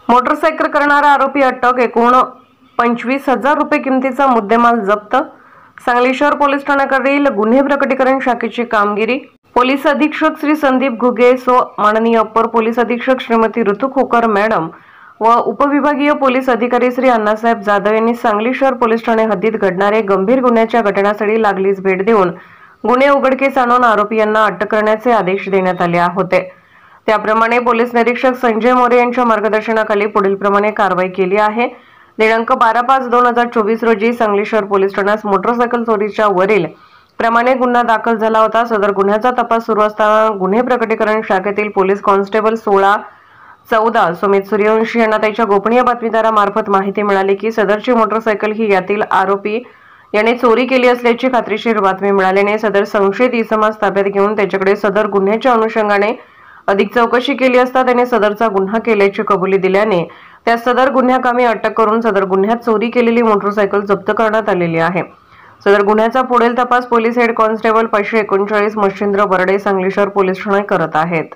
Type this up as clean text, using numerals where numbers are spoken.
Motorcycle करणारा आरोपी अटक। एकूण 25,000 रुपये किमतीचा मुद्देमाल जप्त। सांगली शहर पोलीस ठाण्याकडील गुन्हे प्रकटीकरण शाखेची कामगिरी। पोलीस अधीक्षक श्री संदीप घुगे सो माननीय अप्पर पोलीस अधीक्षक श्रीमती ऋतू खोकर मॅडम व उपविभागीय पोलीस अधिकारी श्री अण्णासाहेब जाधव यांनी सांगली शहर पोलीस ठाणे हद्दीत घडणारे गंभीर गुन्ह्याच्या घटनास्थळी लागलीच भेट देऊन गुन्हे उघडकीस आणून आरोपी यांना अटक करण्याचे आदेश देण्यात आले होते। त्याप्रमाणे पोलीस निरीक्षक संजय मोरे यांच्या मार्गदर्शनाखाली पुढील प्रमाणे कारवाई केली आहे। दिनांक 12/5/2024 रोजी सांगली शहर पोलीस ठाण्यात मोटरसायकल चोरीच्या वरील प्रमाणे गुन्हा दाखल झाला होता। सदर गुन्ह्याचा तपास सुरू असताना गुन्हे प्रकटीकरण शाखेतील पोलीस कॉन्स्टेबल 16-14 सुमित सूर्यवंशी यांना त्याच्या गोपनीय बातमीदारामार्फत माहिती मिळाली की सदरची मोटरसायकल ही यातील आरोपी याने चोरी केली असल्याची खात्रीशीर बातमी मिळाल्याने सदर संशयित इसमास ताब्यात घेऊन त्याच्याकडे सदर गुन्ह्याच्या अनुषंगाने अधिक चौकशी केली असता त्याने सदरचा गुन्हा केल्याची कबुली दिल्याने त्या सदर गुन्ह्याकामी अटक करून सदर गुन्ह्यात चोरी केलेली मोटरसायकल जप्त करण्यात आलेली आहे। सदर गुन्ह्याचा पुढील तपास police head constable 539 Machhindra Barde Sangli शहर पोलीस ठाणे करत आहेत।